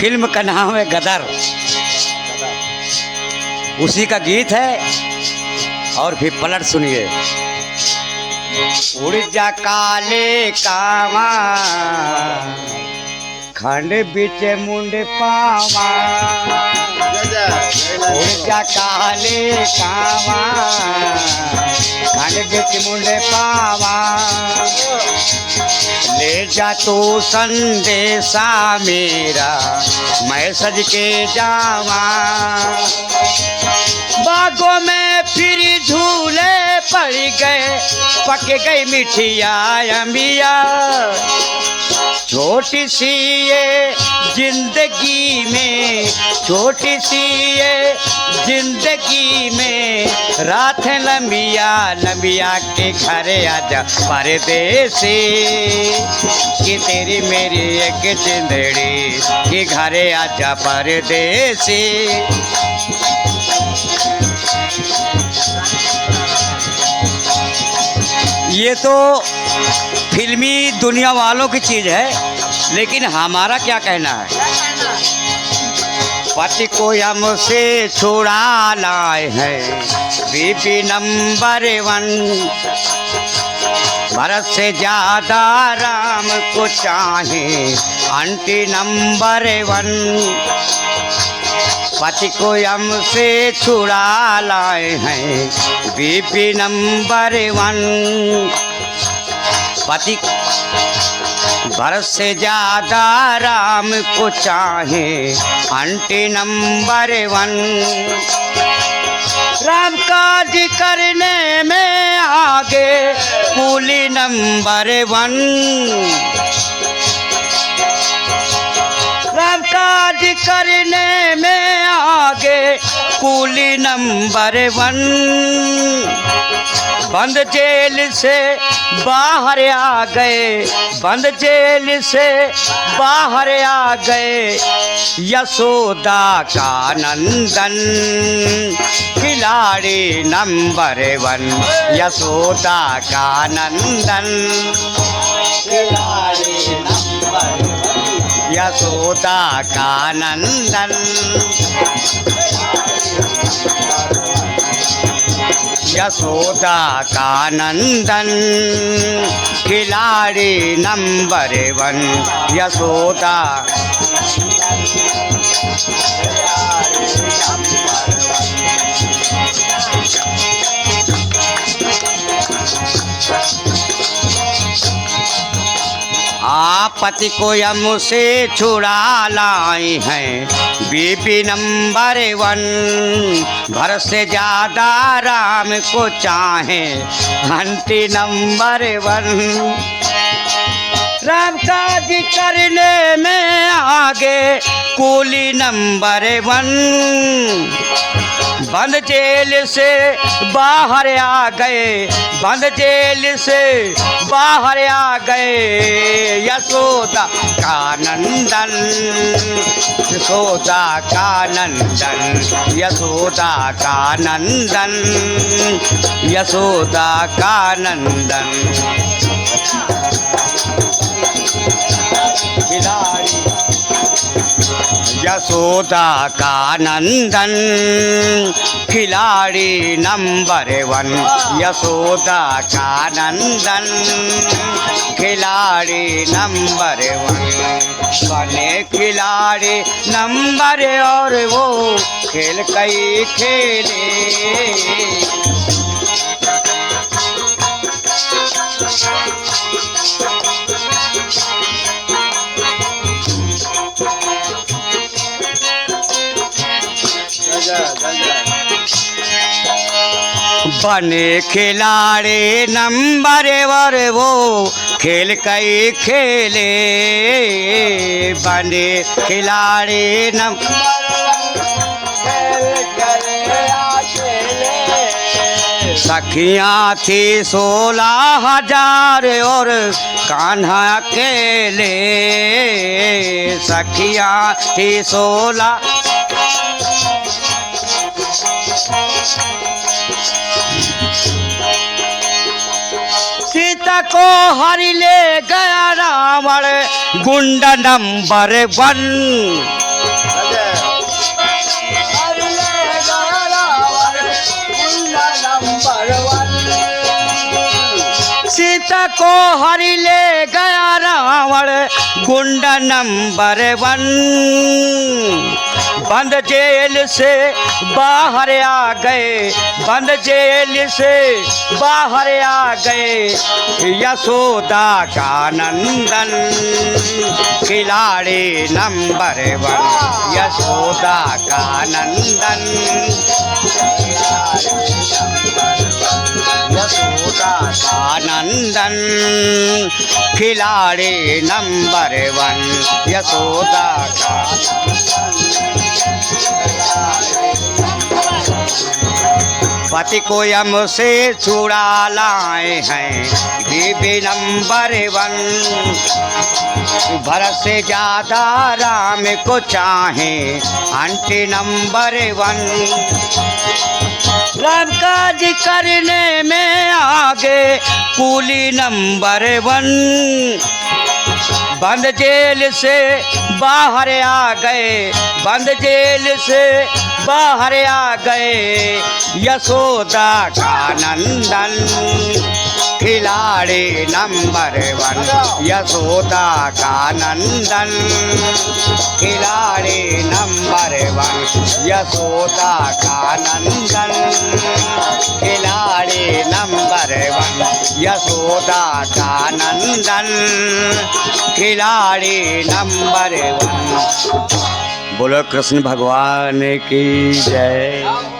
Film का नाम है गदर, उसी का गीत है। और फिर पलट सुनिए। उड़ जा काले कावा खंड बिच मुंड पावा, उड़ जा काले कावा खंड बिच मुंड पावा, ले जा तू संदेशा मेरा मैं सज के जावा, बागों में फिर झूले पड़ गए पक गई मिठिया अम्बिया, छोटी सी ये जिंदगी में, छोटी सी ये जिंदगी में रात लंबिया लंबिया के घर आजा परदेसी, कि तेरी मेरी एक जिंदड़ी के घर आजा परदेसी। ये तो फिल्मी दुनिया वालों की चीज है, लेकिन हमारा क्या कहना है। पति को हमसे छुड़ा लाए हैं बीबी नंबर 1, भरत से ज्यादा राम को चाहे आंटी नंबर 1, पति को हमसे छुड़ा लाए हैं बीबी नंबर 1, पति भरत से ज्यादा राम को चाहे आंटी नंबर 1, राम काज करने में आगे कूली नंबर 1, राम काज करने में आगे कूली नंबर 1, बंद जेल से बाहर आ गए, बंद जेल से बाहर आ गए यशोदा का नंदन, खिलाड़ी नंबर 1 यशोदा का नंदन, खिलाड़ी नंबर 1 यशोदा का नंदन, यशोदा का नंदन, खिलाड़ी नंबर 1 यशोदा। पति को हमसे छुड़ा लाए हैं बीबी नंबर 1, भरत से ज्यादा राम को चाहे आंटी नंबर 1, राम काज करने में आगे कूली नंबर 1, बंद जेल से बाहर आ गए, बंद जेल से बाहर आ गए यशोदा का नंदन, यशोदा का नंदन, यशोदा का नंदन, यशोदा का नंदन, यशोदा का नंदन, खिलाड़ी नंबर 1 यशोदा का नंदन, खिलाड़ी नंबर 1, बने खिलाड़ी नंबर और वो खेल कई खेले, बने खिलाड़ी नंबर और वो खेल कई खेले, बने खिलाड़ी नंबर सखियाँ थी 16,000 और कान्हा अकेले, सखियाँ थी 16 सीता को हरि ले गया रावण गुंडा नंबर 1, को हरि ले गया रावण गुंड नंबर 1। बंद जेल से बाहर आ गए, बंद जेल से बाहर आ गए यशोदा का नंदन, खिलाड़ी नंबर 1 यशोदा का नंदन, यशोदा का नंदन, खिलाड़ी नंबर 1 यशोदा का। पति को यम से छुड़ा लाए हैं देवी नंबर 1। भरत से ज्यादा राम को चाहे आंटी नंबर 1। राम काज करने में आगे कूली नंबर 1। बंद जेल से बाहर आ गए, बंद जेल से बाहर आ गए यशोदा का नंदन, खिलाड़ी नंबर 1 यशोदा का नंदन, खिलाड़ी नंबर 1 यशोदा का नंदन, खिलाड़ी नंबर 1 यशोदा का नंदन, खिलाड़ी नंबर 1। बोलो कृष्ण भगवान की जय।